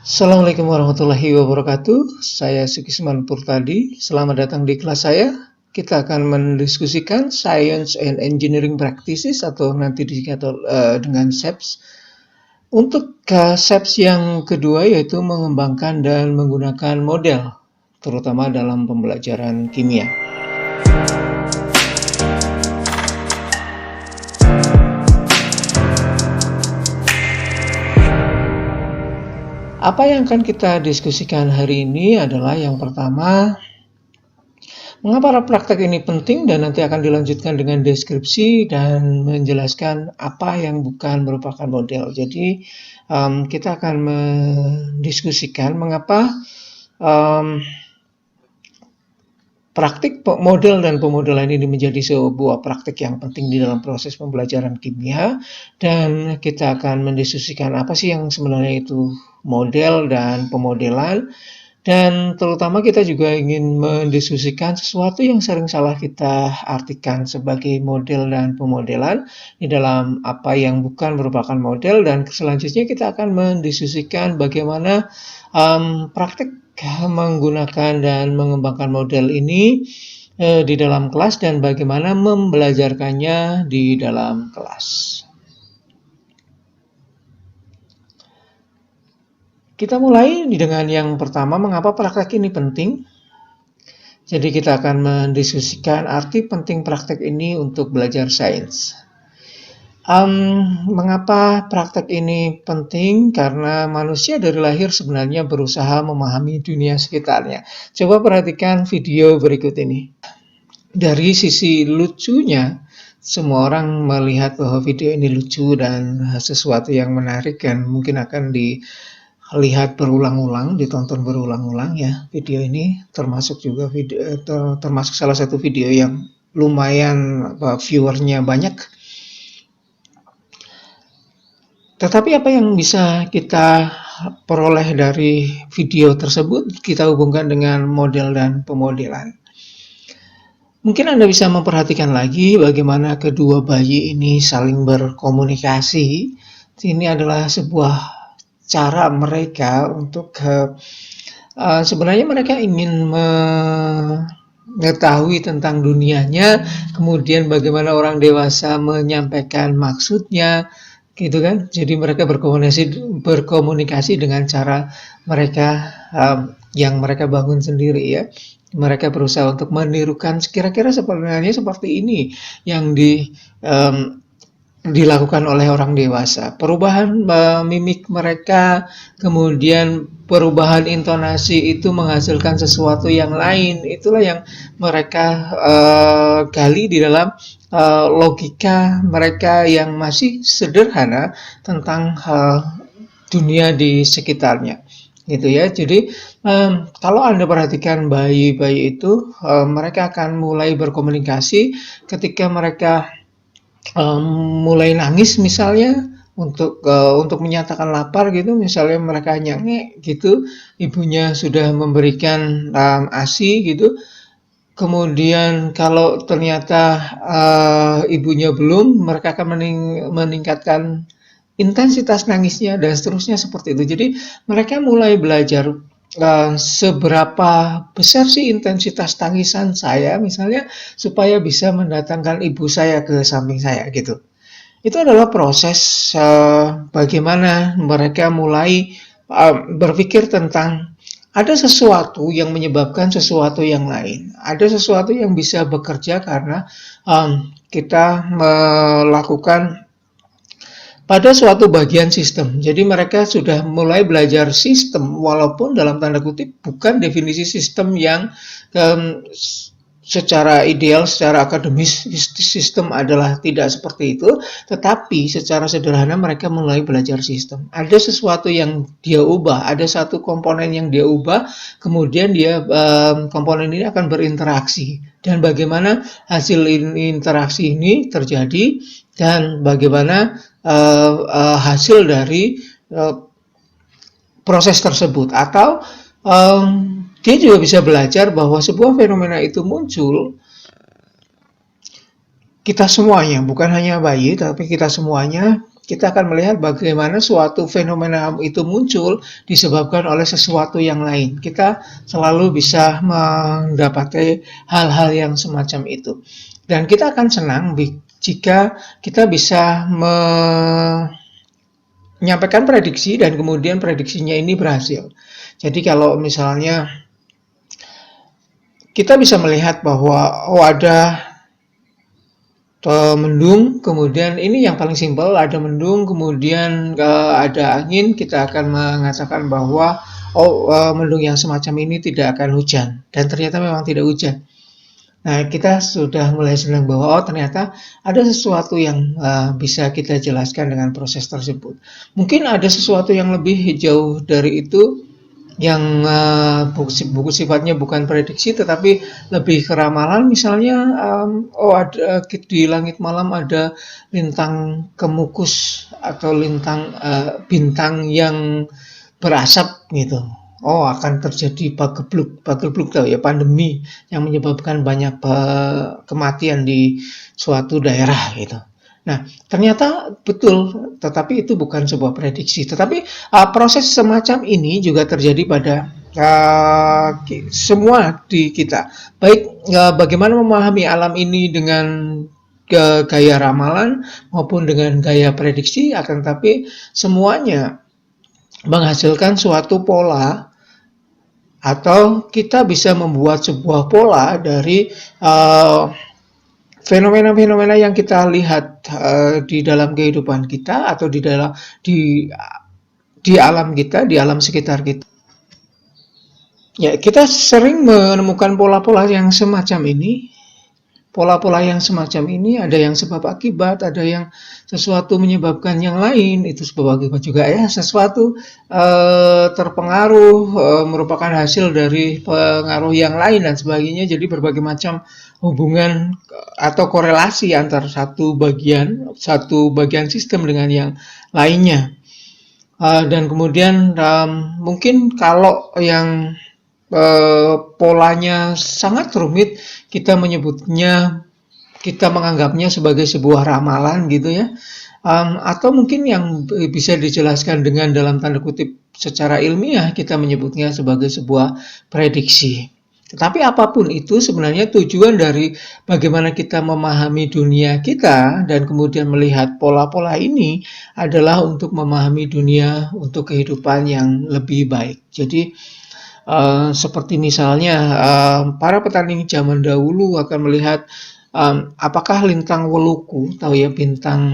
Assalamualaikum warahmatullahi wabarakatuh. Saya Sukisman Purtadi. Selamat datang di kelas saya. Kita akan mendiskusikan Science and Engineering Practices atau nanti disingkat dengan SEPS. Untuk SEPS yang kedua yaitu mengembangkan dan menggunakan model, terutama dalam pembelajaran kimia. Apa yang akan kita diskusikan hari ini adalah yang pertama, mengapa praktek ini penting dan nanti akan dilanjutkan dengan deskripsi dan menjelaskan apa yang bukan merupakan model. Jadi kita akan mendiskusikan mengapa praktik model dan pemodelan ini menjadi sebuah praktik yang penting di dalam proses pembelajaran kimia, dan kita akan mendiskusikan apa sih yang sebenarnya itu model dan pemodelan, dan terutama kita juga ingin mendiskusikan sesuatu yang sering salah kita artikan sebagai model dan pemodelan di dalam apa yang bukan merupakan model, dan selanjutnya kita akan mendiskusikan bagaimana praktik menggunakan dan mengembangkan model ini di dalam kelas dan bagaimana membelajarkannya di dalam kelas. Kita mulai dengan yang pertama, mengapa praktek ini penting. Jadi kita akan mendiskusikan arti penting praktek ini untuk belajar sains. Mengapa praktek ini penting? Karena manusia dari lahir sebenarnya berusaha memahami dunia sekitarnya. Coba perhatikan video berikut ini. Dari sisi lucunya, semua orang melihat bahwa video ini lucu dan sesuatu yang menarik dan mungkin akan dilihat berulang-ulang, ditonton berulang-ulang ya. Video ini termasuk salah satu video yang lumayan viewernya banyak. Tetapi apa yang bisa kita peroleh dari video tersebut, kita hubungkan dengan model dan pemodelan. Mungkin Anda bisa memperhatikan lagi bagaimana kedua bayi ini saling berkomunikasi. Ini adalah sebuah cara mereka untuk sebenarnya mereka ingin mengetahui tentang dunianya, kemudian bagaimana orang dewasa menyampaikan maksudnya, gitu kan. Jadi mereka berkomunikasi dengan cara mereka yang mereka bangun sendiri ya. Mereka berusaha untuk menirukan kira-kira sebenarnya seperti ini yang dilakukan oleh orang dewasa. Perubahan mimik mereka, kemudian perubahan intonasi itu menghasilkan sesuatu yang lain. Itulah yang mereka gali di dalam logika mereka yang masih sederhana tentang dunia di sekitarnya, gitu ya. Jadi kalau Anda perhatikan bayi-bayi itu, mereka akan mulai berkomunikasi ketika mereka mulai nangis misalnya untuk menyatakan lapar gitu. Misalnya mereka nyenge gitu, ibunya sudah memberikan ASI gitu. Kemudian kalau ternyata ibunya belum, mereka akan meningkatkan intensitas nangisnya dan seterusnya seperti itu. Jadi mereka mulai belajar seberapa besar sih intensitas tangisan saya misalnya supaya bisa mendatangkan ibu saya ke samping saya gitu. Itu adalah proses bagaimana mereka mulai berpikir tentang ada sesuatu yang menyebabkan sesuatu yang lain. Ada sesuatu yang bisa bekerja karena kita melakukan pada suatu bagian sistem. Jadi mereka sudah mulai belajar sistem, walaupun dalam tanda kutip bukan definisi sistem yang secara ideal, secara akademis sistem adalah tidak seperti itu, tetapi secara sederhana mereka mulai belajar sistem. Ada sesuatu yang dia ubah, ada satu komponen yang dia ubah, kemudian komponen ini akan berinteraksi, dan bagaimana hasil interaksi ini terjadi dan bagaimana hasil dari proses tersebut. Atau dia juga bisa belajar bahwa sebuah fenomena itu muncul, kita semuanya, bukan hanya bayi, tapi kita semuanya kita akan melihat bagaimana suatu fenomena itu muncul disebabkan oleh sesuatu yang lain. Kita selalu bisa mendapati hal-hal yang semacam itu. Dan kita akan senang jika kita bisa menyampaikan prediksi dan kemudian prediksinya ini berhasil. Jadi kalau misalnya kita bisa melihat bahwa ada mendung, kemudian ini yang paling simpel, ada mendung, kemudian ada angin, kita akan mengatakan bahwa mendung yang semacam ini tidak akan hujan, dan ternyata memang tidak hujan. Nah, kita sudah mulai senang bahwa ternyata ada sesuatu yang bisa kita jelaskan dengan proses tersebut. Mungkin ada sesuatu yang lebih jauh dari itu, yang buku sifatnya bukan prediksi tetapi lebih ke ramalan, misalnya ada di langit malam ada lintang kemukus atau lintang bintang yang berasap gitu. Akan terjadi pagebluk tahu ya, pandemi yang menyebabkan banyak kematian di suatu daerah gitu. Nah, ternyata betul, tetapi itu bukan sebuah prediksi. Tetapi proses semacam ini juga terjadi pada semua di kita. Baik bagaimana memahami alam ini dengan gaya ramalan maupun dengan gaya prediksi, akan tetapi semuanya menghasilkan suatu pola, atau kita bisa membuat sebuah pola dari fenomena-fenomena yang kita lihat di dalam kehidupan kita atau di alam kita, di alam sekitar kita. Ya, kita sering menemukan pola-pola yang semacam ini. Pola-pola yang semacam ini ada yang sebab akibat, ada yang sesuatu menyebabkan yang lain, itu sebab akibat juga ya. Sesuatu terpengaruh merupakan hasil dari pengaruh yang lain dan sebagainya. Jadi berbagai macam hubungan atau korelasi antara satu bagian sistem dengan yang lainnya. Dan kemudian mungkin kalau yang polanya sangat rumit, kita menganggapnya sebagai sebuah ramalan gitu ya, atau mungkin yang bisa dijelaskan dengan dalam tanda kutip secara ilmiah, kita menyebutnya sebagai sebuah prediksi. Tetapi apapun itu, sebenarnya tujuan dari bagaimana kita memahami dunia kita dan kemudian melihat pola-pola ini adalah untuk memahami dunia untuk kehidupan yang lebih baik. Jadi seperti misalnya para petani zaman dahulu akan melihat apakah lintang Woluku, tahu ya, bintang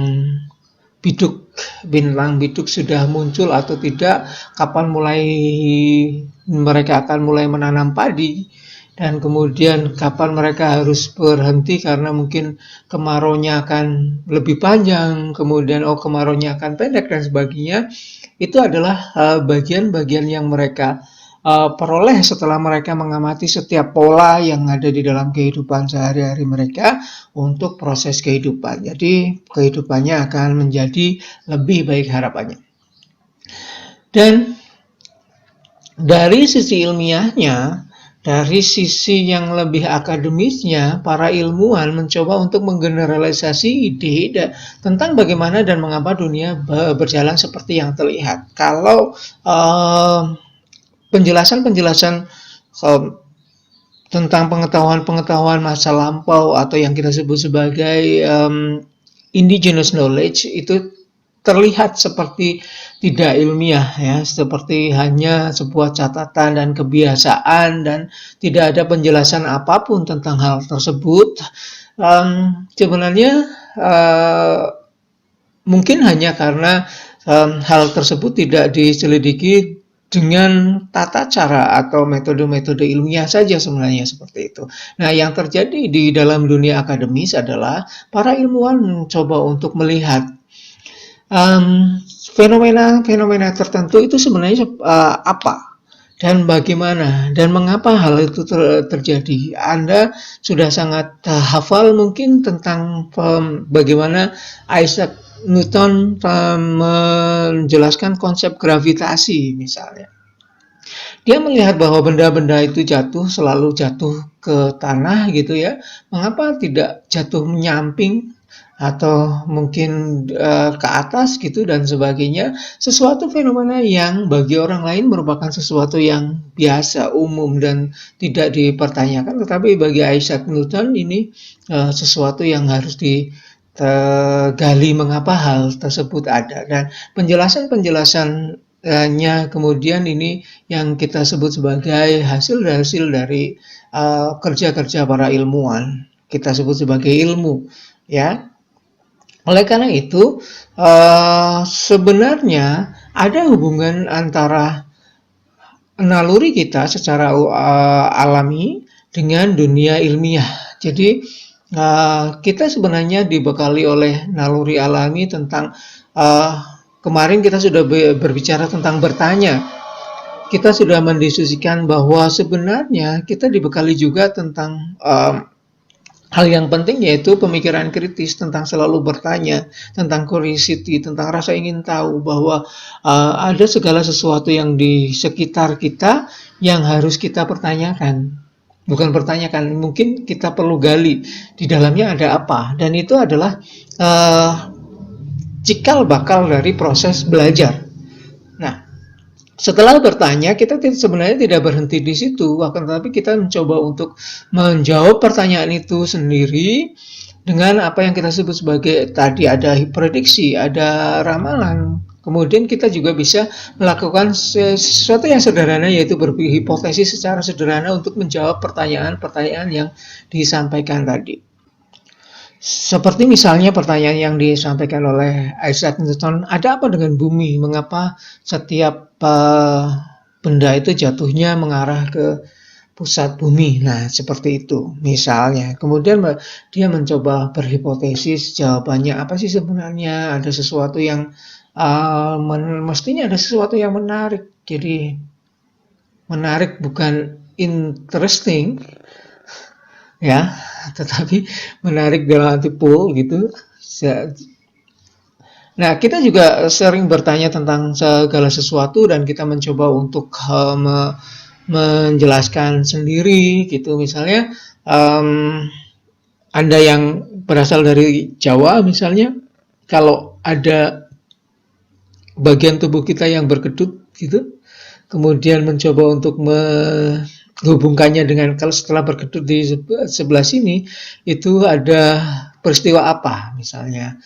biduk sudah muncul atau tidak, kapan mereka akan mulai menanam padi, dan kemudian kapan mereka harus berhenti karena mungkin kemaraunya akan lebih panjang, kemudian kemaraunya akan pendek dan sebagainya. Itu adalah bagian-bagian yang mereka peroleh setelah mereka mengamati setiap pola yang ada di dalam kehidupan sehari-hari mereka untuk proses kehidupan. Jadi kehidupannya akan menjadi lebih baik harapannya. Dan dari sisi ilmiahnya, dari sisi yang lebih akademisnya, para ilmuwan mencoba untuk menggeneralisasi ide tentang bagaimana dan mengapa dunia berjalan seperti yang terlihat. Kalau penjelasan-penjelasan tentang pengetahuan masa lampau atau yang kita sebut sebagai indigenous knowledge itu terlihat seperti tidak ilmiah ya, seperti hanya sebuah catatan dan kebiasaan dan tidak ada penjelasan apapun tentang hal tersebut. Sebenarnya mungkin hanya karena hal tersebut tidak diselidiki dengan tata cara atau metode-metode ilmiah saja, sebenarnya seperti itu. Nah, yang terjadi di dalam dunia akademis adalah para ilmuwan mencoba untuk melihat fenomena-fenomena tertentu itu sebenarnya apa dan bagaimana dan mengapa hal itu terjadi. Anda sudah sangat hafal mungkin tentang bagaimana Isaac Newton menjelaskan konsep gravitasi misalnya. Dia melihat bahwa benda-benda itu selalu jatuh ke tanah gitu ya. Mengapa tidak jatuh menyamping atau mungkin ke atas gitu dan sebagainya, sesuatu fenomena yang bagi orang lain merupakan sesuatu yang biasa, umum dan tidak dipertanyakan, tetapi bagi Isaac Newton ini sesuatu yang harus digali mengapa hal tersebut ada, dan penjelasan-penjelasannya kemudian ini yang kita sebut sebagai hasil-hasil dari kerja-kerja para ilmuwan, kita sebut sebagai ilmu, ya. Oleh karena itu, sebenarnya ada hubungan antara naluri kita secara alami dengan dunia ilmiah. Jadi, kita sebenarnya dibekali oleh naluri alami tentang kemarin kita sudah berbicara tentang bertanya. Kita sudah mendiskusikan bahwa sebenarnya kita dibekali juga tentang hal yang penting, yaitu pemikiran kritis, tentang selalu bertanya, tentang curiosity, tentang rasa ingin tahu bahwa ada segala sesuatu yang di sekitar kita yang harus kita pertanyakan. Bukan pertanyakan, mungkin kita perlu gali di dalamnya ada apa. Dan itu adalah cikal bakal dari proses belajar. Nah, setelah bertanya, kita sebenarnya tidak berhenti di situ, akan tetapi kita mencoba untuk menjawab pertanyaan itu sendiri dengan apa yang kita sebut sebagai tadi ada prediksi, ada ramalan. Kemudian kita juga bisa melakukan sesuatu yang sederhana, yaitu berhipotesis secara sederhana untuk menjawab pertanyaan-pertanyaan yang disampaikan tadi. Seperti misalnya pertanyaan yang disampaikan oleh Isaac Newton, ada apa dengan bumi? Mengapa setiap benda itu jatuhnya mengarah ke pusat bumi? Nah, seperti itu misalnya. Kemudian dia mencoba berhipotesis, jawabannya apa sih sebenarnya? Ada sesuatu yang mestinya ada sesuatu yang menarik. Jadi menarik bukan interesting, ya, tetapi menarik dalam arti pull gitu. Nah, kita juga sering bertanya tentang segala sesuatu dan kita mencoba untuk menjelaskan sendiri gitu. Misalnya Anda yang berasal dari Jawa misalnya, kalau ada bagian tubuh kita yang berkedut gitu, kemudian mencoba untuk hubungkannya dengan kalau setelah berkedut di sebelah sini itu ada peristiwa apa misalnya,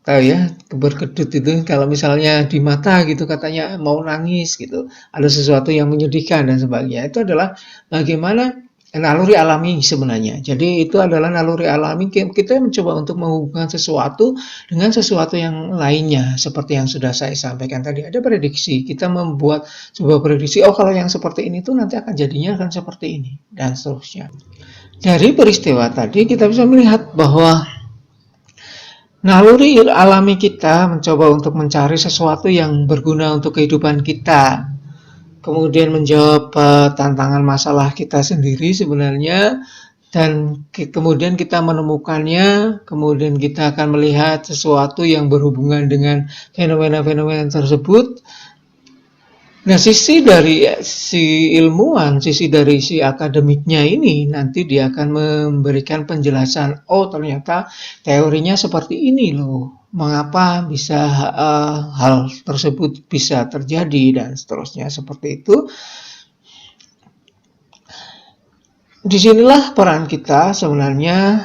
tahu ya, berkedut itu kalau misalnya di mata gitu katanya mau nangis gitu, ada sesuatu yang menyedihkan dan sebagainya. Itu adalah bagaimana naluri alami sebenarnya. Jadi itu adalah naluri alami, kita mencoba untuk menghubungkan sesuatu dengan sesuatu yang lainnya. Seperti yang sudah saya sampaikan tadi, ada prediksi. Kita membuat sebuah prediksi, oh kalau yang seperti ini tuh nanti akan jadinya akan seperti ini, dan seterusnya. Dari peristiwa tadi kita bisa melihat bahwa naluri alami kita mencoba untuk mencari sesuatu yang berguna untuk kehidupan kita, kemudian menjawab tantangan masalah kita sendiri sebenarnya, dan kemudian kita menemukannya, kemudian kita akan melihat sesuatu yang berhubungan dengan fenomena-fenomena tersebut. Nah, sisi dari si ilmuwan, sisi dari si akademiknya ini, nanti dia akan memberikan penjelasan, oh ternyata teorinya seperti ini loh, mengapa bisa hal tersebut bisa terjadi, dan seterusnya seperti itu. Disinilah peran kita sebenarnya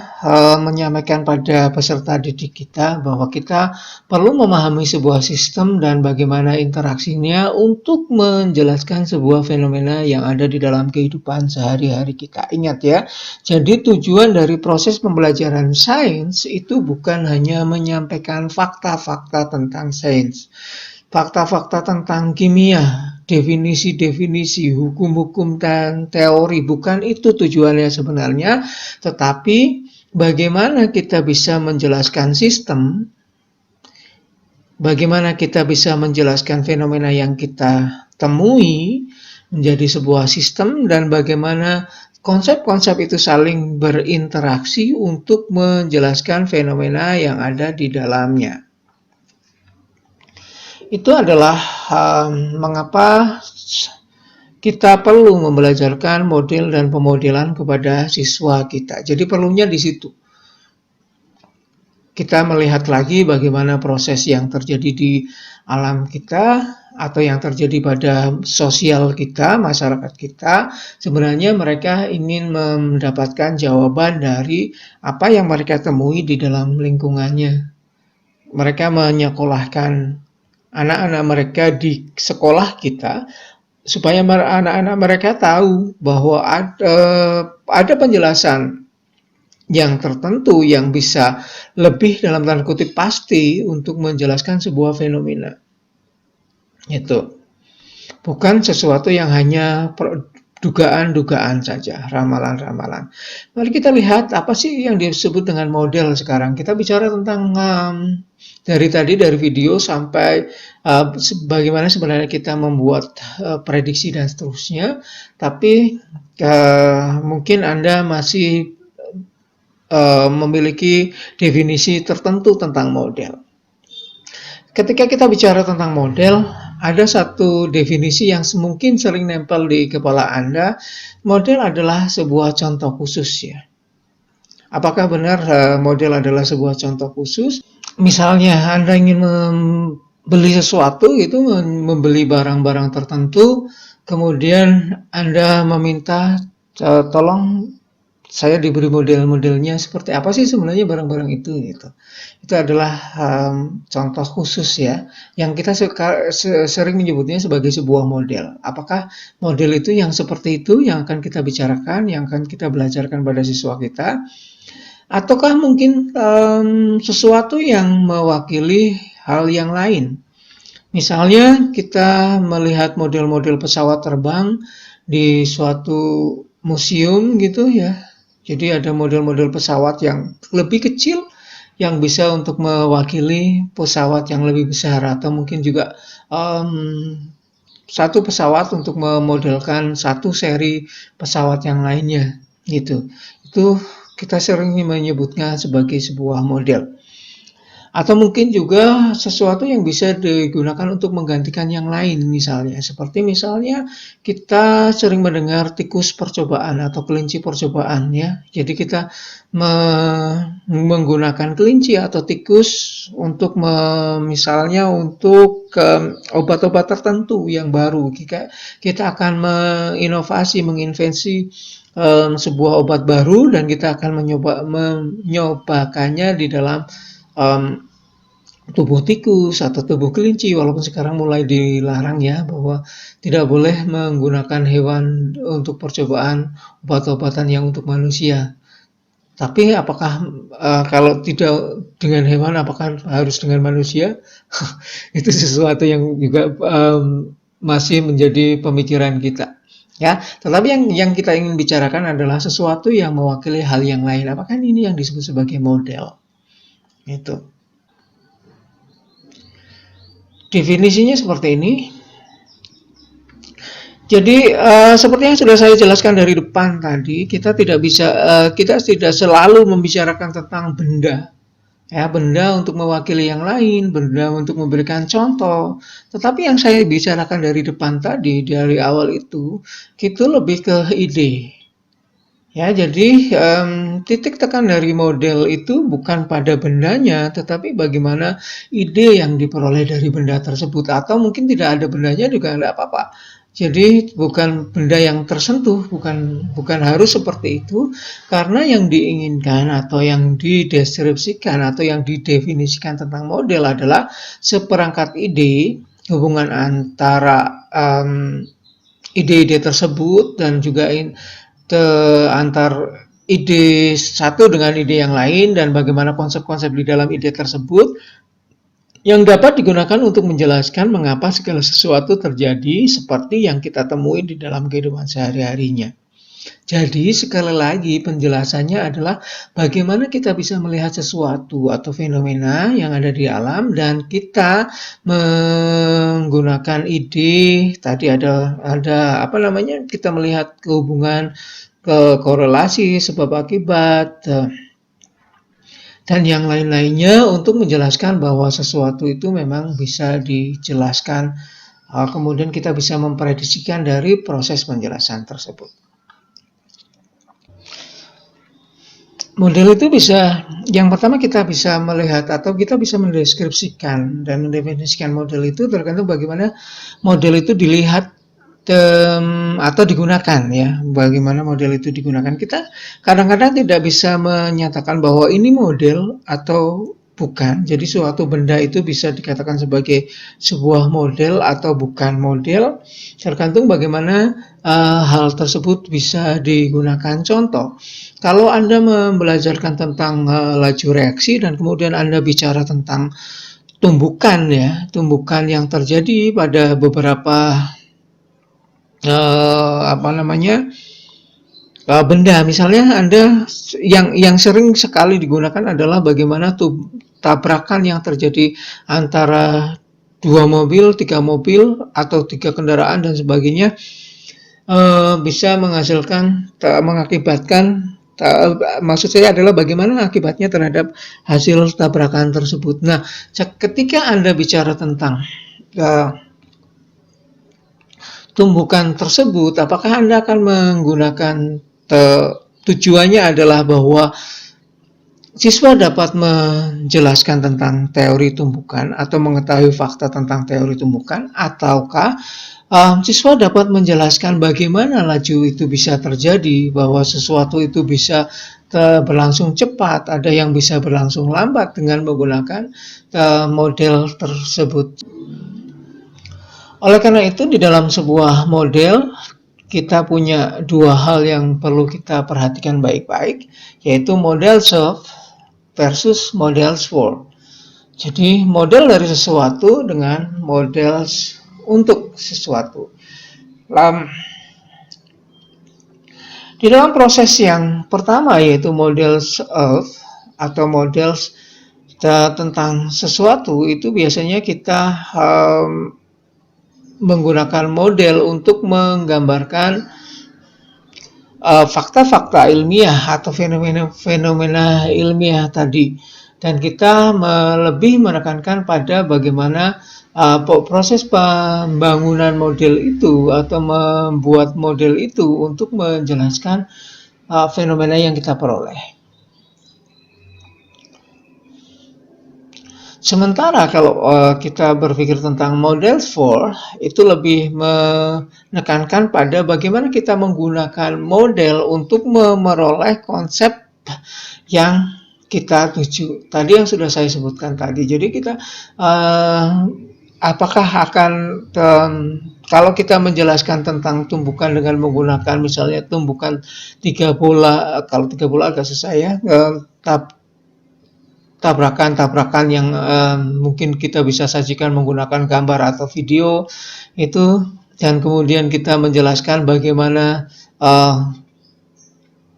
menyampaikan pada peserta didik kita bahwa kita perlu memahami sebuah sistem dan bagaimana interaksinya untuk menjelaskan sebuah fenomena yang ada di dalam kehidupan sehari-hari kita. Ingat ya, jadi tujuan dari proses pembelajaran sains itu bukan hanya menyampaikan fakta-fakta tentang sains, fakta-fakta tentang kimia, definisi-definisi, hukum-hukum dan teori, bukan itu tujuannya sebenarnya, tetapi bagaimana kita bisa menjelaskan sistem, bagaimana kita bisa menjelaskan fenomena yang kita temui menjadi sebuah sistem, dan bagaimana konsep-konsep itu saling berinteraksi untuk menjelaskan fenomena yang ada di dalamnya. Itu adalah mengapa kita perlu membelajarkan model dan pemodelan kepada siswa kita. Jadi perlunya di situ. kita melihat lagi bagaimana proses yang terjadi di alam kita atau yang terjadi pada sosial kita, masyarakat kita. Sebenarnya mereka ingin mendapatkan jawaban dari apa yang mereka temui di dalam lingkungannya. Mereka menyekolahkan anak-anak mereka di sekolah kita supaya anak-anak mereka tahu bahwa ada penjelasan yang tertentu yang bisa lebih dalam tanda kutip pasti untuk menjelaskan sebuah fenomena. Itu bukan sesuatu yang hanya dugaan-dugaan saja, ramalan-ramalan. Mari kita lihat apa sih yang disebut dengan model sekarang. Kita bicara tentang dari video sampai bagaimana sebenarnya kita membuat prediksi dan seterusnya. Tapi mungkin Anda masih memiliki definisi tertentu tentang model. Ketika kita bicara tentang model, ada satu definisi yang mungkin sering nempel di kepala Anda. Model adalah sebuah contoh khusus ya. Apakah benar model adalah sebuah contoh khusus? Misalnya Anda ingin membeli sesuatu, itu membeli barang-barang tertentu, kemudian Anda meminta tolong saya diberi model-modelnya seperti apa sih sebenarnya barang-barang itu gitu. Itu adalah contoh khusus ya, yang kita sering menyebutnya sebagai sebuah model. Apakah model itu yang seperti itu yang akan kita bicarakan, yang akan kita belajarkan pada siswa kita? Ataukah mungkin sesuatu yang mewakili hal yang lain? Misalnya kita melihat model-model pesawat terbang di suatu museum gitu ya. Jadi ada model-model pesawat yang lebih kecil yang bisa untuk mewakili pesawat yang lebih besar, atau mungkin juga satu pesawat untuk memodelkan satu seri pesawat yang lainnya gitu. Itu kita sering menyebutnya sebagai sebuah model. Atau mungkin juga sesuatu yang bisa digunakan untuk menggantikan yang lain misalnya. Seperti misalnya kita sering mendengar tikus percobaan atau kelinci percobaan ya. Jadi kita menggunakan kelinci atau tikus untuk misalnya untuk obat-obat tertentu yang baru. Kita akan menginvensi sebuah obat baru dan kita akan menyobakannya di dalam tubuh tikus atau tubuh kelinci, walaupun sekarang mulai dilarang ya bahwa tidak boleh menggunakan hewan untuk percobaan obat-obatan yang untuk manusia. Tapi apakah kalau tidak dengan hewan, apakah harus dengan manusia? Itu sesuatu yang juga masih menjadi pemikiran kita. Ya, tetapi yang kita ingin bicarakan adalah sesuatu yang mewakili hal yang lain. Apakah ini yang disebut sebagai model? Itu. Definisinya seperti ini. Jadi seperti yang sudah saya jelaskan dari depan tadi, kita tidak selalu membicarakan tentang benda, ya, benda untuk mewakili yang lain, benda untuk memberikan contoh. Tetapi yang saya bicarakan dari depan tadi, dari awal itu lebih ke ide. Ya, jadi titik tekan dari model itu bukan pada bendanya, tetapi bagaimana ide yang diperoleh dari benda tersebut, atau mungkin tidak ada bendanya juga tidak apa-apa. Jadi bukan benda yang tersentuh, bukan harus seperti itu, karena yang diinginkan atau yang dideskripsikan atau yang didefinisikan tentang model adalah seperangkat ide, hubungan antara ide-ide tersebut dan juga antar ide satu dengan ide yang lain, dan bagaimana konsep-konsep di dalam ide tersebut yang dapat digunakan untuk menjelaskan mengapa segala sesuatu terjadi seperti yang kita temui di dalam kehidupan sehari-harinya. Jadi sekali lagi penjelasannya adalah bagaimana kita bisa melihat sesuatu atau fenomena yang ada di alam dan kita menggunakan ide. Tadi ada apa namanya? Kita melihat kehubungan, korelasi, sebab akibat, dan yang lain-lainnya untuk menjelaskan bahwa sesuatu itu memang bisa dijelaskan. Kemudian kita bisa memprediksikan dari proses penjelasan tersebut. Model itu bisa, yang pertama kita bisa melihat atau kita bisa mendeskripsikan dan mendefinisikan model itu tergantung bagaimana model itu dilihat atau digunakan ya. Bagaimana model itu digunakan. Kita kadang-kadang tidak bisa menyatakan bahwa ini model atau bukan. Jadi suatu benda itu bisa dikatakan sebagai sebuah model atau bukan model tergantung bagaimana hal tersebut bisa digunakan. Contoh, kalau Anda membelajarkan tentang laju reaksi dan kemudian Anda bicara tentang tumbukan ya, tumbukan yang terjadi pada beberapa apa namanya benda, misalnya Anda yang sering sekali digunakan adalah bagaimana tabrakan yang terjadi antara dua mobil, tiga mobil atau tiga kendaraan dan sebagainya bisa mengakibatkan maksud saya adalah bagaimana akibatnya terhadap hasil tabrakan tersebut. Nah, ketika Anda bicara tentang uh, tumbukan tersebut, apakah Anda akan menggunakan tujuannya adalah bahwa siswa dapat menjelaskan tentang teori tumbukan atau mengetahui fakta tentang teori tumbukan, ataukah siswa dapat menjelaskan bagaimana laju itu bisa terjadi, bahwa sesuatu itu bisa berlangsung cepat, ada yang bisa berlangsung lambat dengan menggunakan model tersebut. Oleh karena itu, di dalam sebuah model kita punya dua hal yang perlu kita perhatikan baik-baik, yaitu model self versus model for. Jadi model dari sesuatu dengan model untuk sesuatu. Di dalam proses yang pertama yaitu model of atau model tentang sesuatu, itu biasanya kita menggunakan model untuk menggambarkan fakta-fakta ilmiah atau fenomena ilmiah tadi, dan kita lebih menekankan pada bagaimana proses pembangunan model itu atau membuat model itu untuk menjelaskan fenomena yang kita peroleh. Sementara kalau kita berpikir tentang model for, itu lebih menekankan pada bagaimana kita menggunakan model untuk memperoleh konsep yang kita tuju. Tadi yang sudah saya sebutkan tadi. Jadi kita apakah akan kalau kita menjelaskan tentang tumbukan dengan menggunakan misalnya tumbukan tiga bola, kalau tiga bola agak susah ya, tabrakan-tabrakan yang mungkin kita bisa sajikan menggunakan gambar atau video itu, dan kemudian kita menjelaskan bagaimana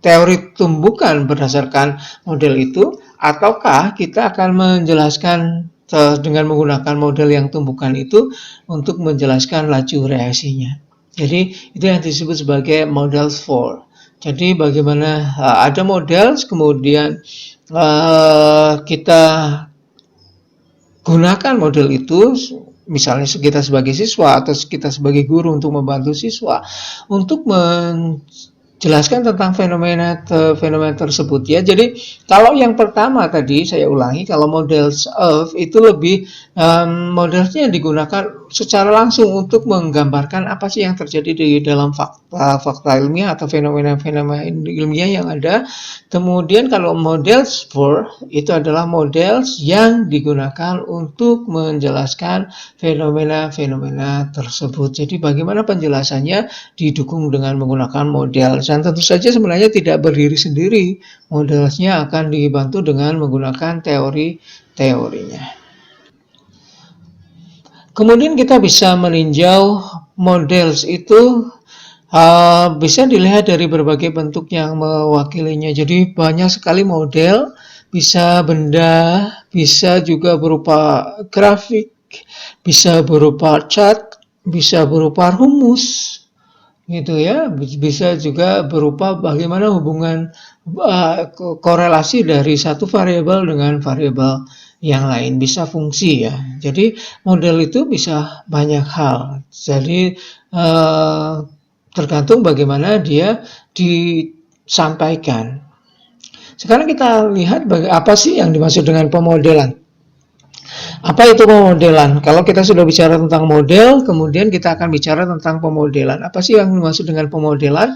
teori tumbukan berdasarkan model itu, ataukah kita akan menjelaskan dengan menggunakan model yang tumbukan itu untuk menjelaskan laju reaksinya. Jadi itu yang disebut sebagai models for. Jadi bagaimana ada model, kemudian kita gunakan model itu, misalnya kita sebagai siswa atau kita sebagai guru untuk membantu siswa untuk jelaskan tentang fenomena tersebut ya. Jadi kalau yang pertama tadi saya ulangi, kalau models of itu lebih modelnya digunakan secara langsung untuk menggambarkan apa sih yang terjadi di dalam fakta ilmiah atau fenomena-fenomena ilmiah yang ada. Kemudian kalau models for itu adalah models yang digunakan untuk menjelaskan fenomena-fenomena tersebut. Jadi bagaimana penjelasannya didukung dengan menggunakan model. Dan tentu saja sebenarnya tidak berdiri sendiri, modelnya akan dibantu dengan menggunakan teori-teorinya. Kemudian kita bisa meninjau models itu bisa dilihat dari berbagai bentuk yang mewakilinya. Jadi banyak sekali model, bisa benda, bisa juga berupa grafik, bisa berupa chart, bisa berupa rumus, gitu ya, bisa juga berupa bagaimana hubungan korelasi dari satu variabel dengan variabel yang lain, bisa fungsi ya. Jadi model itu bisa banyak hal. Jadi tergantung bagaimana dia disampaikan. Sekarang kita lihat apa sih yang dimaksud dengan pemodelan. Apa itu pemodelan? Kalau kita sudah bicara tentang model, kemudian kita akan bicara tentang pemodelan. Apa sih yang dimaksud dengan pemodelan?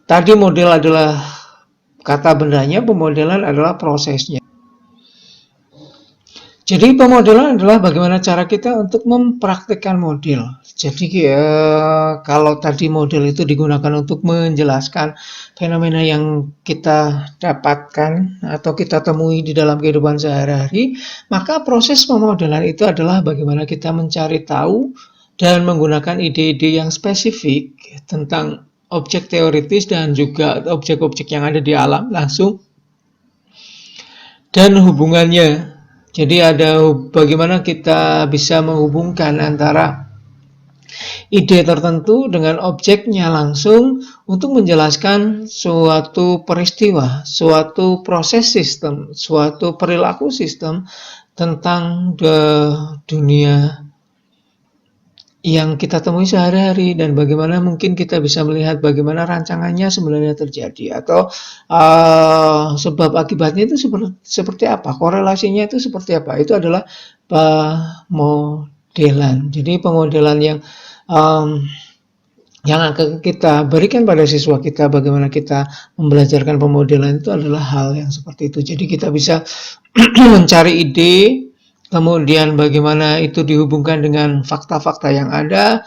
Tadi model adalah kata bendanya, pemodelan adalah prosesnya. Jadi pemodelan adalah bagaimana cara kita untuk mempraktikkan model. Jadi kalau tadi model itu digunakan untuk menjelaskan fenomena yang kita dapatkan atau kita temui di dalam kehidupan sehari-hari, maka proses pemodelan itu adalah bagaimana kita mencari tahu dan menggunakan ide-ide yang spesifik tentang objek teoritis dan juga objek-objek yang ada di alam langsung dan hubungannya. Jadi ada bagaimana kita bisa menghubungkan antara ide tertentu dengan objeknya langsung untuk menjelaskan suatu peristiwa, suatu proses sistem, suatu perilaku sistem tentang dunia yang kita temui sehari-hari dan bagaimana mungkin kita bisa melihat bagaimana rancangannya sebenarnya terjadi atau sebab akibatnya itu seperti apa, korelasinya itu seperti apa. Itu adalah pemodelan. Jadi pemodelan yang akan kita berikan pada siswa kita, bagaimana kita membelajarkan pemodelan itu adalah hal yang seperti itu. Jadi kita bisa mencari ide, kemudian bagaimana itu dihubungkan dengan fakta-fakta yang ada,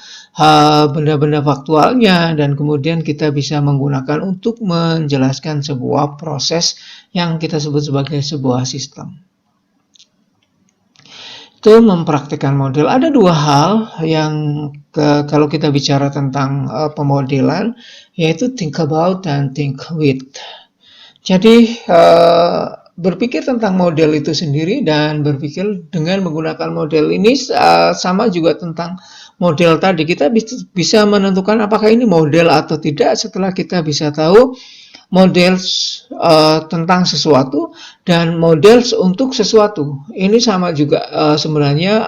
benda-benda faktualnya, dan kemudian kita bisa menggunakan untuk menjelaskan sebuah proses yang kita sebut sebagai sebuah sistem. Itu mempraktikkan model. Ada dua hal yang kalau kita bicara tentang pemodelan, yaitu think about dan think with. Jadi berpikir tentang model itu sendiri dan berpikir dengan menggunakan model ini sama juga tentang model tadi. Kita bisa menentukan apakah ini model atau tidak setelah kita bisa tahu model tentang sesuatu dan model untuk sesuatu. Ini sama juga sebenarnya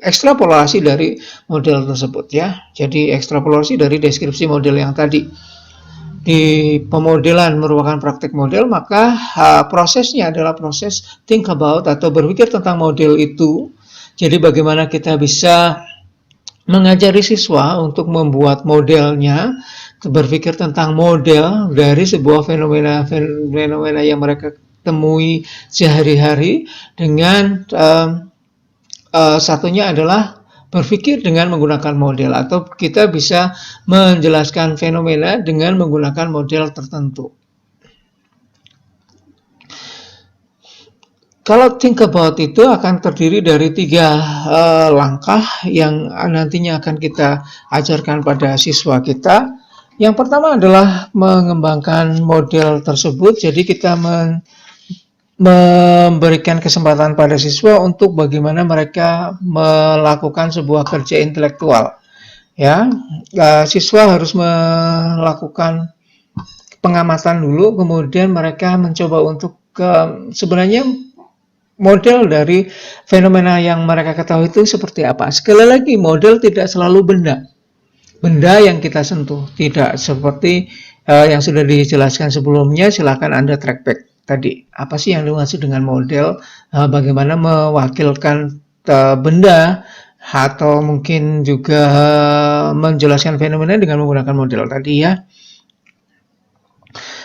ekstrapolasi dari model tersebut ya. Jadi ekstrapolasi dari deskripsi model yang tadi. Di pemodelan merupakan praktik model, maka prosesnya adalah proses think about atau berpikir tentang model itu. Jadi bagaimana kita bisa mengajari siswa untuk membuat modelnya, berpikir tentang model dari sebuah fenomena yang mereka temui sehari-hari dengan satunya adalah berpikir dengan menggunakan model, atau kita bisa menjelaskan fenomena dengan menggunakan model tertentu. Kalau think about itu akan terdiri dari 3 langkah yang nantinya akan kita ajarkan pada siswa kita. Yang pertama adalah mengembangkan model tersebut. Jadi kita memberikan kesempatan pada siswa untuk bagaimana mereka melakukan sebuah kerja intelektual. Ya, siswa harus melakukan pengamatan dulu, kemudian mereka mencoba untuk sebenarnya model dari fenomena yang mereka ketahui itu seperti apa. Sekali lagi, model tidak selalu benda yang kita sentuh, tidak seperti yang sudah dijelaskan sebelumnya. Silakan Anda track back tadi. Apa sih yang dimaksud dengan model? Bagaimana mewakilkan benda atau mungkin juga menjelaskan fenomena dengan menggunakan model tadi ya.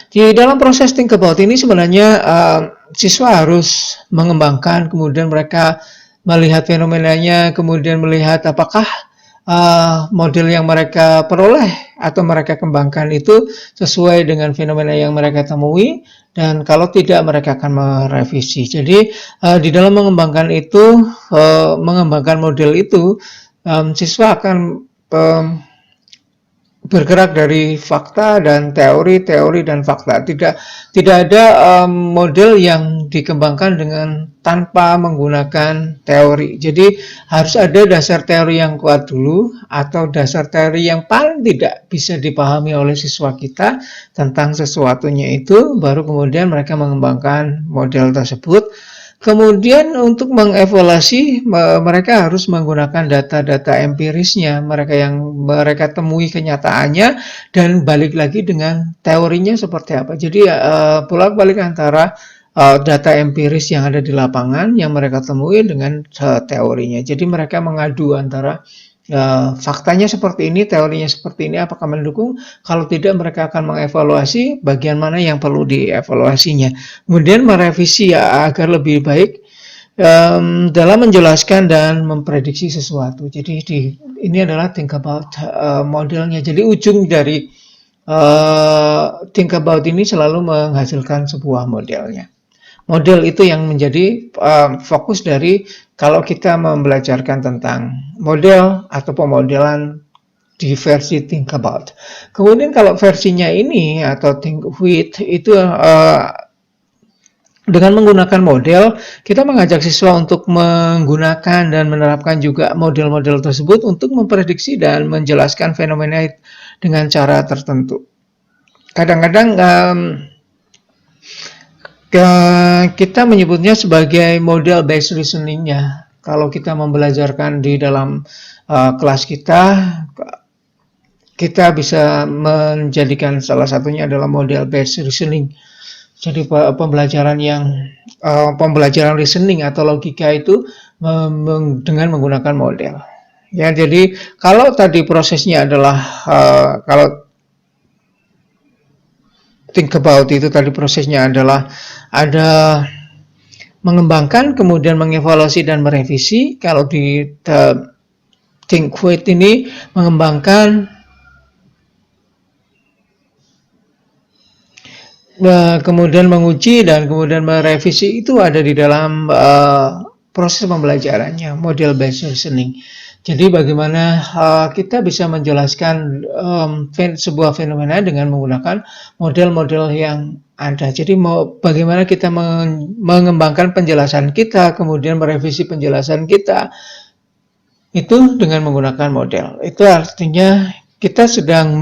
Di dalam proses think about ini sebenarnya siswa harus mengembangkan, kemudian mereka melihat fenomenanya, kemudian melihat apakah model yang mereka peroleh atau mereka kembangkan itu sesuai dengan fenomena yang mereka temui, dan kalau tidak mereka akan merevisi. Jadi di dalam mengembangkan itu, mengembangkan model itu, siswa akan bergerak dari fakta dan teori dan fakta. Tidak ada model yang dikembangkan tanpa menggunakan teori. Jadi harus ada dasar teori yang kuat dulu, atau dasar teori yang paling tidak bisa dipahami oleh siswa kita tentang sesuatunya itu, baru kemudian mereka mengembangkan model tersebut. Kemudian untuk mengevaluasi mereka harus menggunakan data-data empirisnya, mereka yang mereka temui kenyataannya dan balik lagi dengan teorinya seperti apa. Jadi bolak-balik antara data empiris yang ada di lapangan yang mereka temui dengan teorinya. Jadi mereka mengadu antara faktanya seperti ini, teorinya seperti ini, apakah mendukung? Kalau tidak, mereka akan mengevaluasi bagian mana yang perlu dievaluasinya. Kemudian merevisi agar lebih baik dalam menjelaskan dan memprediksi sesuatu. Jadi ini adalah think about modelnya. Jadi ujung dari think about ini selalu menghasilkan sebuah modelnya. Model itu yang menjadi fokus dari kalau kita membelajarkan tentang model atau pemodelan di versi think about. Kemudian kalau versinya ini atau think with itu dengan menggunakan model, kita mengajak siswa untuk menggunakan dan menerapkan juga model-model tersebut untuk memprediksi dan menjelaskan fenomena dengan cara tertentu. Kadang-kadang kita menyebutnya sebagai model based reasoning-nya. Kalau kita membelajarkan di dalam kelas kita bisa menjadikan salah satunya adalah model based reasoning. Jadi pembelajaran reasoning atau logika itu dengan menggunakan model. Ya, jadi kalau tadi prosesnya adalah kalau think about itu tadi prosesnya adalah ada mengembangkan, kemudian mengevaluasi dan merevisi. Kalau di think with ini mengembangkan, kemudian menguji dan kemudian merevisi, itu ada di dalam proses pembelajarannya, model based reasoning. Jadi bagaimana kita bisa menjelaskan sebuah fenomena dengan menggunakan model-model yang ada. Jadi bagaimana kita mengembangkan penjelasan kita, kemudian merevisi penjelasan kita, itu dengan menggunakan model. Itu artinya kita sedang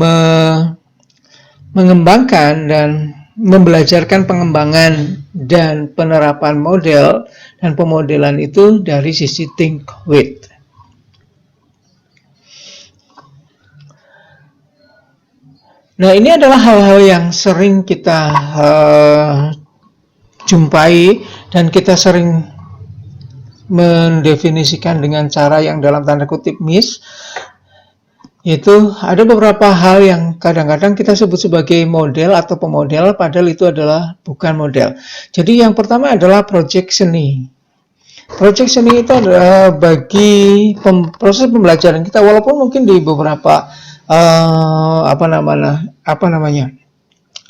mengembangkan dan membelajarkan pengembangan dan penerapan model dan pemodelan itu dari sisi think with. Nah, ini adalah hal-hal yang sering kita jumpai dan kita sering mendefinisikan dengan cara yang dalam tanda kutip miss. Yaitu ada beberapa hal yang kadang-kadang kita sebut sebagai model atau pemodel, padahal itu adalah bukan model. Jadi yang pertama adalah project seni. Project seni itu adalah bagi proses pembelajaran kita, walaupun mungkin di beberapa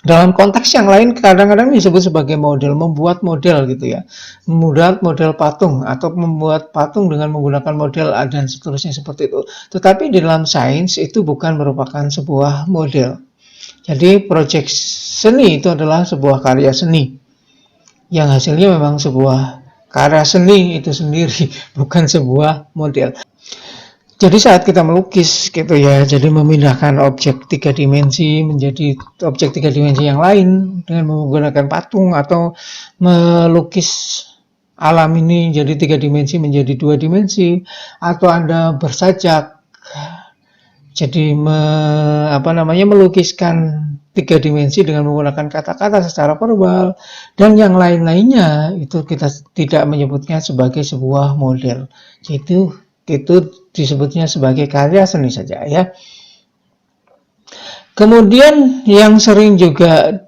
dalam konteks yang lain kadang-kadang disebut sebagai model, membuat model gitu ya, membuat model patung atau membuat patung dengan menggunakan model dan seterusnya seperti itu. Tetapi di dalam sains itu bukan merupakan sebuah model. Jadi project seni itu adalah sebuah karya seni yang hasilnya memang sebuah karya seni itu sendiri, bukan sebuah model. Jadi saat kita melukis gitu ya, jadi memindahkan objek 3 dimensi menjadi objek 3 dimensi yang lain dengan menggunakan patung, atau melukis alam ini jadi 3 dimensi menjadi 2 dimensi, atau Anda bersajak jadi melukiskan 3 dimensi dengan menggunakan kata-kata secara verbal dan yang lain-lainnya, itu kita tidak menyebutnya sebagai sebuah model. Itu disebutnya sebagai karya seni saja ya. Kemudian yang sering juga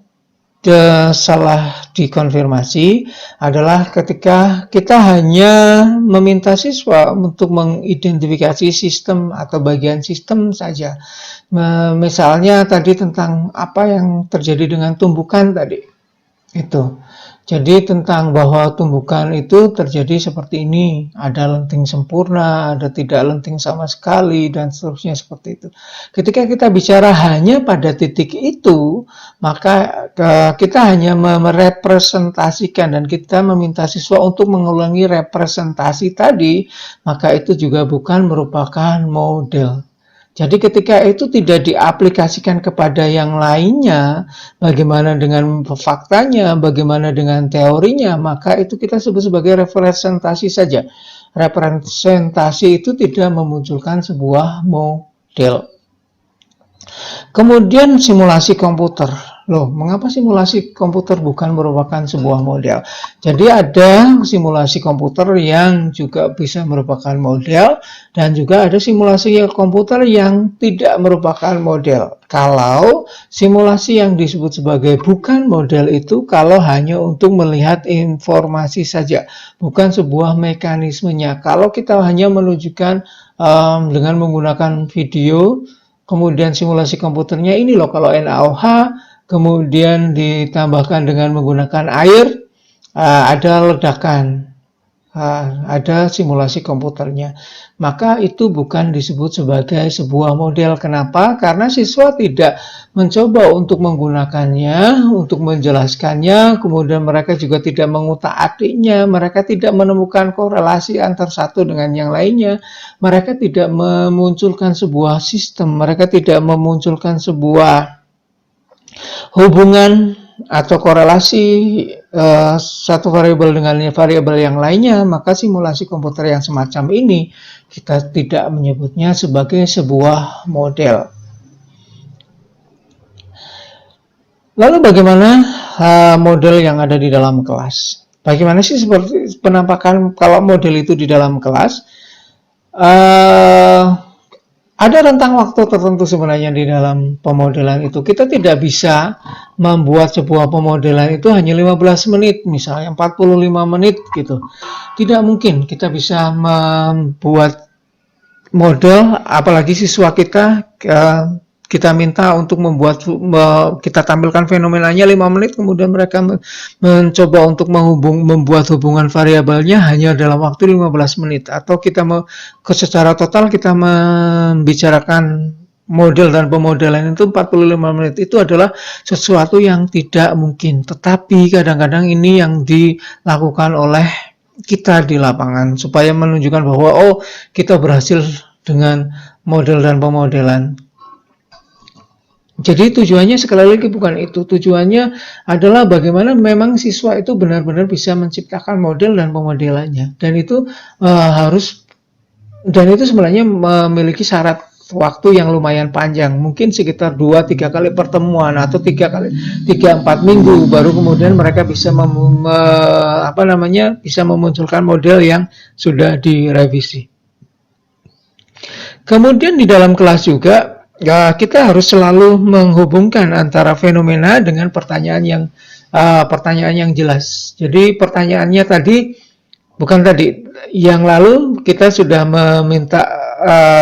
salah dikonfirmasi adalah ketika kita hanya meminta siswa untuk mengidentifikasi sistem atau bagian sistem saja. Misalnya tadi tentang apa yang terjadi dengan tumbukan tadi. Itu. Jadi tentang bahwa tumbukan itu terjadi seperti ini, ada lenting sempurna, ada tidak lenting sama sekali, dan seterusnya seperti itu. Ketika kita bicara hanya pada titik itu, maka kita hanya merepresentasikan dan kita meminta siswa untuk mengulangi representasi tadi, maka itu juga bukan merupakan model. Jadi ketika itu tidak diaplikasikan kepada yang lainnya, bagaimana dengan faktanya, bagaimana dengan teorinya, maka itu kita sebut sebagai representasi saja. Representasi itu tidak memunculkan sebuah model. Kemudian simulasi komputer. Loh, mengapa simulasi komputer bukan merupakan sebuah model? Jadi ada simulasi komputer yang juga bisa merupakan model dan juga ada simulasi komputer yang tidak merupakan model. Kalau simulasi yang disebut sebagai bukan model itu kalau hanya untuk melihat informasi saja, bukan sebuah mekanismenya. Kalau kita hanya menunjukkan dengan menggunakan video, kemudian simulasi komputernya ini loh kalau NaOH, kemudian ditambahkan dengan menggunakan air, ada ledakan, ada simulasi komputernya. Maka itu bukan disebut sebagai sebuah model. Kenapa? Karena siswa tidak mencoba untuk menggunakannya, untuk menjelaskannya, kemudian mereka juga tidak mengutak-atiknya, mereka tidak menemukan korelasi antar satu dengan yang lainnya, mereka tidak memunculkan sebuah sistem, mereka tidak memunculkan sebuah hubungan atau korelasi satu variabel dengan variabel yang lainnya, maka simulasi komputer yang semacam ini kita tidak menyebutnya sebagai sebuah model. Lalu bagaimana model yang ada di dalam kelas? Bagaimana sih seperti penampakan kalau model itu di dalam kelas? Ada rentang waktu tertentu sebenarnya di dalam pemodelan itu. Kita tidak bisa membuat sebuah pemodelan itu hanya 15 menit, misalnya 45 menit gitu. Tidak mungkin kita bisa membuat model, apalagi siswa kita minta untuk kita tampilkan fenomenanya 5 menit, kemudian mereka mencoba untuk membuat hubungan variabelnya hanya dalam waktu 15 menit, atau secara total kita membicarakan model dan pemodelan itu 45 menit. Itu adalah sesuatu yang tidak mungkin, tetapi kadang-kadang ini yang dilakukan oleh kita di lapangan supaya menunjukkan bahwa kita berhasil dengan model dan pemodelan. Jadi tujuannya sekali lagi bukan itu. Tujuannya adalah bagaimana memang siswa itu benar-benar bisa menciptakan model dan pemodelannya. Dan itu sebenarnya memiliki syarat waktu yang lumayan panjang. Mungkin sekitar 2-3 kali pertemuan atau 3-4 minggu baru kemudian mereka bisa bisa memunculkan model yang sudah direvisi. Kemudian di dalam kelas juga kita harus selalu menghubungkan antara fenomena dengan pertanyaan yang jelas. Jadi pertanyaannya yang lalu kita sudah meminta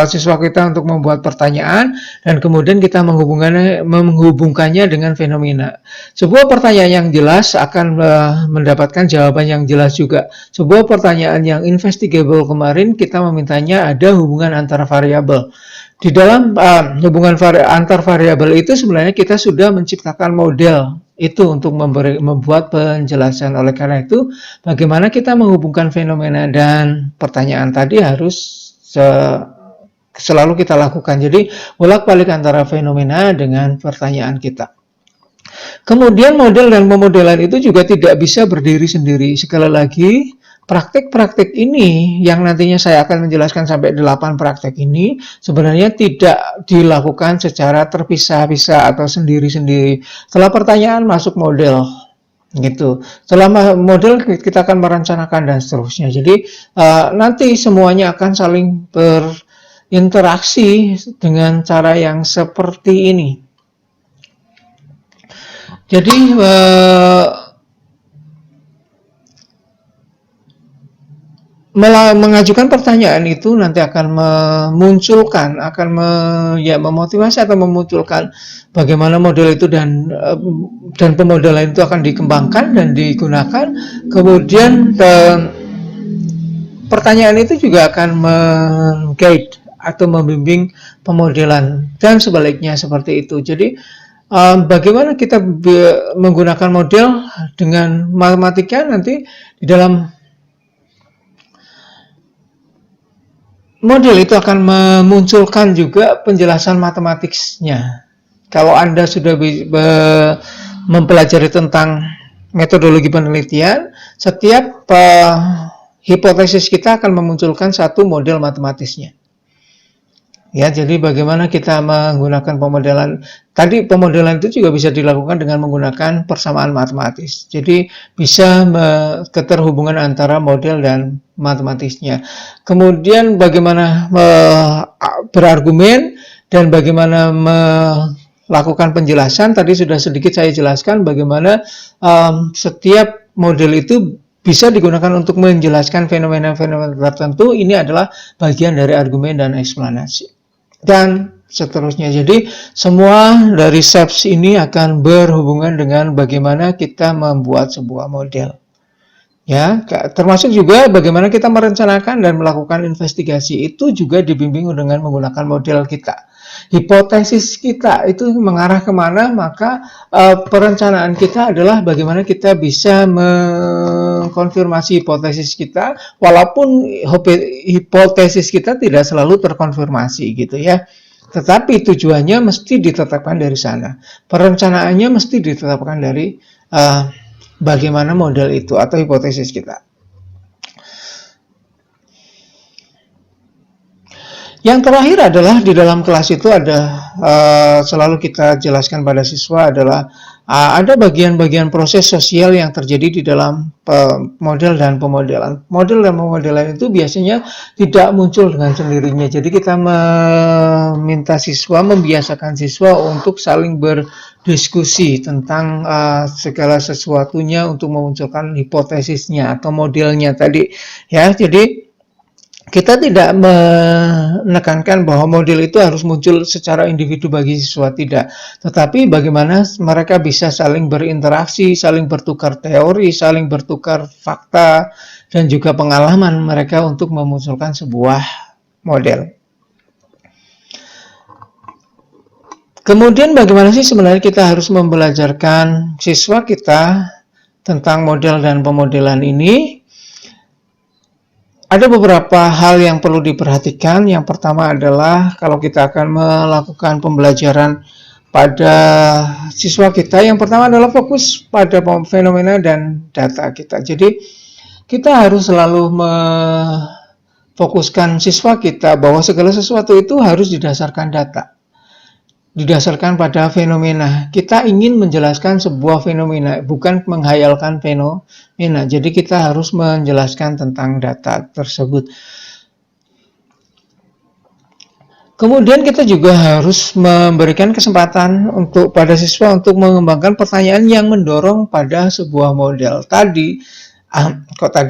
siswa kita untuk membuat pertanyaan dan kemudian kita menghubungkannya dengan fenomena. Sebuah pertanyaan yang jelas akan mendapatkan jawaban yang jelas juga. Sebuah pertanyaan yang investigable kemarin kita memintanya ada hubungan antara variabel. Di dalam hubungan antar variabel itu sebenarnya kita sudah menciptakan model itu untuk membuat penjelasan. Oleh karena itu, bagaimana kita menghubungkan fenomena dan pertanyaan tadi harus selalu kita lakukan. Jadi, bolak-balik antara fenomena dengan pertanyaan kita. Kemudian model dan pemodelan itu juga tidak bisa berdiri sendiri. Sekali lagi, praktik-praktik ini yang nantinya saya akan menjelaskan sampai 8 praktik ini sebenarnya tidak dilakukan secara terpisah-pisah atau sendiri-sendiri. Setelah pertanyaan masuk model gitu. Setelah model kita akan merencanakan dan seterusnya. Jadi nanti semuanya akan saling berinteraksi dengan cara yang seperti ini. Jadi mengajukan pertanyaan itu nanti akan memunculkan, memotivasi atau memunculkan bagaimana model itu dan pemodelan itu akan dikembangkan dan digunakan. Kemudian pertanyaan itu juga akan meng-guide atau membimbing pemodelan dan sebaliknya seperti itu. Jadi bagaimana kita menggunakan model dengan matematika nanti di dalam model itu akan memunculkan juga penjelasan matematiknya. Kalau Anda sudah mempelajari tentang metodologi penelitian, setiap hipotesis kita akan memunculkan satu model matematisnya. Ya, jadi bagaimana kita menggunakan pemodelan. Tadi pemodelan itu juga bisa dilakukan dengan menggunakan persamaan matematis. Jadi bisa keterhubungan antara model dan matematisnya. Kemudian bagaimana berargumen dan bagaimana melakukan penjelasan. Tadi sudah sedikit saya jelaskan bagaimana setiap model itu bisa digunakan untuk menjelaskan fenomena-fenomena tertentu. Ini adalah bagian dari argumen dan eksplanasi. Dan seterusnya. Jadi semua dari SEPS ini akan berhubungan dengan bagaimana kita membuat sebuah model. Ya, termasuk juga bagaimana kita merencanakan dan melakukan investigasi itu juga dibimbing dengan menggunakan model kita. Hipotesis kita itu mengarah kemana, maka perencanaan kita adalah bagaimana kita bisa mengkonfirmasi hipotesis kita, walaupun hipotesis kita tidak selalu terkonfirmasi gitu ya. Tetapi tujuannya mesti ditetapkan dari sana. Perencanaannya mesti ditetapkan dari bagaimana model itu atau hipotesis kita. Yang terakhir adalah di dalam kelas itu ada selalu kita jelaskan pada siswa adalah ada bagian-bagian proses sosial yang terjadi di dalam model dan pemodelan. Model dan pemodelan itu biasanya tidak muncul dengan sendirinya. Jadi kita meminta siswa, membiasakan siswa untuk saling berdiskusi tentang segala sesuatunya untuk memunculkan hipotesisnya atau modelnya tadi. Ya, jadi kita tidak menekankan bahwa model itu harus muncul secara individu bagi siswa, tidak. Tetapi bagaimana mereka bisa saling berinteraksi, saling bertukar teori, saling bertukar fakta, dan juga pengalaman mereka untuk memunculkan sebuah model. Kemudian bagaimana sih sebenarnya kita harus membelajarkan siswa kita tentang model dan pemodelan ini? Ada beberapa hal yang perlu diperhatikan. Yang pertama adalah kalau kita akan melakukan pembelajaran pada siswa kita, yang pertama adalah fokus pada fenomena dan data kita. Jadi kita harus selalu memfokuskan siswa kita bahwa segala sesuatu itu harus didasarkan data, didasarkan pada fenomena. Kita ingin menjelaskan sebuah fenomena, bukan menghayalkan fenomena. Jadi kita harus menjelaskan tentang data tersebut. Kemudian kita juga harus memberikan kesempatan untuk pada siswa untuk mengembangkan pertanyaan yang mendorong pada sebuah model.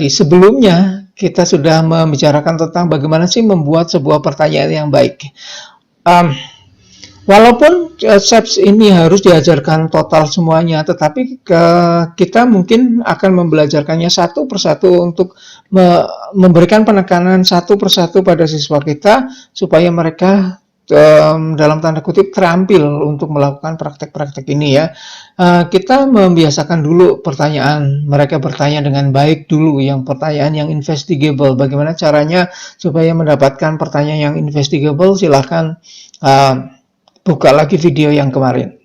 Sebelumnya kita sudah membicarakan tentang bagaimana sih membuat sebuah pertanyaan yang baik. Walaupun SEPS ini harus diajarkan total semuanya, tetapi kita mungkin akan membelajarkannya satu persatu untuk memberikan penekanan satu persatu pada siswa kita supaya mereka dalam tanda kutip terampil untuk melakukan praktek-praktek ini ya. Kita membiasakan dulu pertanyaan, mereka bertanya dengan baik dulu, yang pertanyaan yang investigable. Bagaimana caranya supaya mendapatkan pertanyaan yang investigable? Silahkan buka lagi video yang kemarin.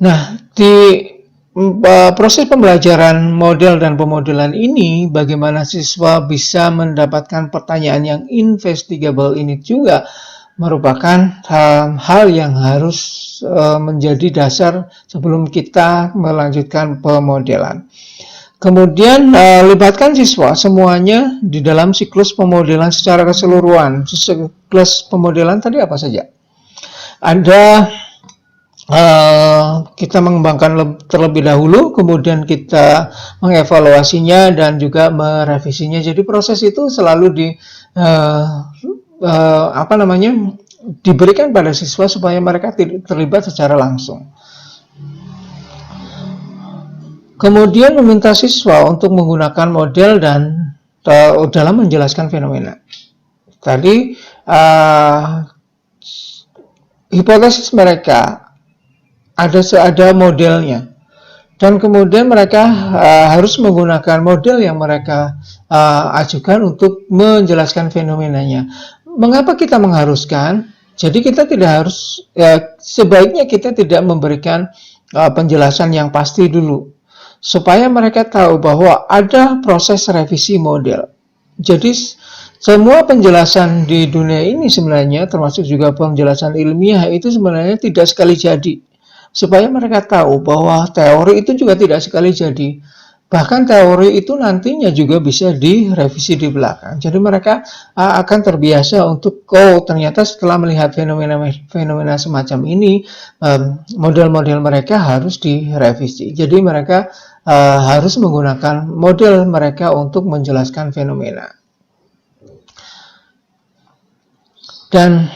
Nah, di proses pembelajaran model dan pemodelan ini, bagaimana siswa bisa mendapatkan pertanyaan yang investigable ini juga merupakan hal yang harus menjadi dasar sebelum kita melanjutkan pemodelan. Kemudian libatkan siswa semuanya di dalam siklus pemodelan secara keseluruhan. Siklus pemodelan tadi apa saja? Ada kita mengembangkan terlebih dahulu, kemudian kita mengevaluasinya dan juga merevisinya. Jadi proses itu selalu diberikan pada siswa supaya mereka terlibat secara langsung. Kemudian meminta siswa untuk menggunakan model dan dalam menjelaskan fenomena. Tadi hipotesis mereka ada modelnya Dan kemudian mereka harus menggunakan model yang mereka ajukan untuk menjelaskan fenomenanya. Mengapa kita mengharuskan? Jadi kita tidak harus, sebaiknya kita tidak memberikan penjelasan yang pasti dulu, supaya mereka tahu bahwa ada proses revisi model. Jadi semua penjelasan di dunia ini sebenarnya, termasuk juga penjelasan ilmiah, itu sebenarnya tidak sekali jadi. Supaya mereka tahu bahwa teori itu juga tidak sekali jadi. Bahkan teori itu nantinya juga bisa direvisi di belakang. Jadi mereka akan terbiasa untuk, ternyata setelah melihat fenomena semacam ini, model-model mereka harus direvisi. Jadi mereka harus menggunakan model mereka untuk menjelaskan fenomena. Dan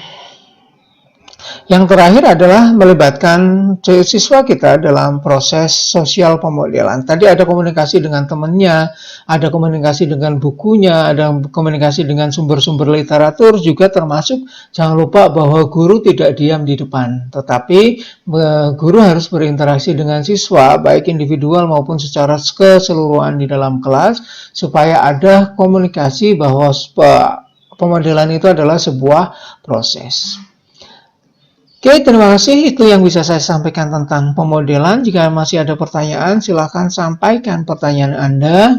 yang terakhir adalah melibatkan siswa kita dalam proses sosial pemodelan. Tadi ada komunikasi dengan temannya, ada komunikasi dengan bukunya, ada komunikasi dengan sumber-sumber literatur, juga termasuk jangan lupa bahwa guru tidak diam di depan, tetapi guru harus berinteraksi dengan siswa, baik individual maupun secara keseluruhan di dalam kelas, supaya ada komunikasi bahwa pemodelan itu adalah sebuah proses. Oke, terima kasih. Itu yang bisa saya sampaikan tentang pemodelan. Jika masih ada pertanyaan, silakan sampaikan pertanyaan Anda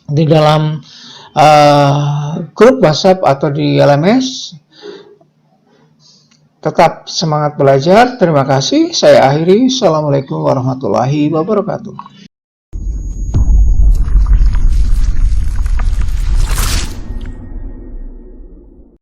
di dalam grup WhatsApp atau di LMS. Tetap semangat belajar. Terima kasih. Saya akhiri. Assalamualaikum warahmatullahi wabarakatuh.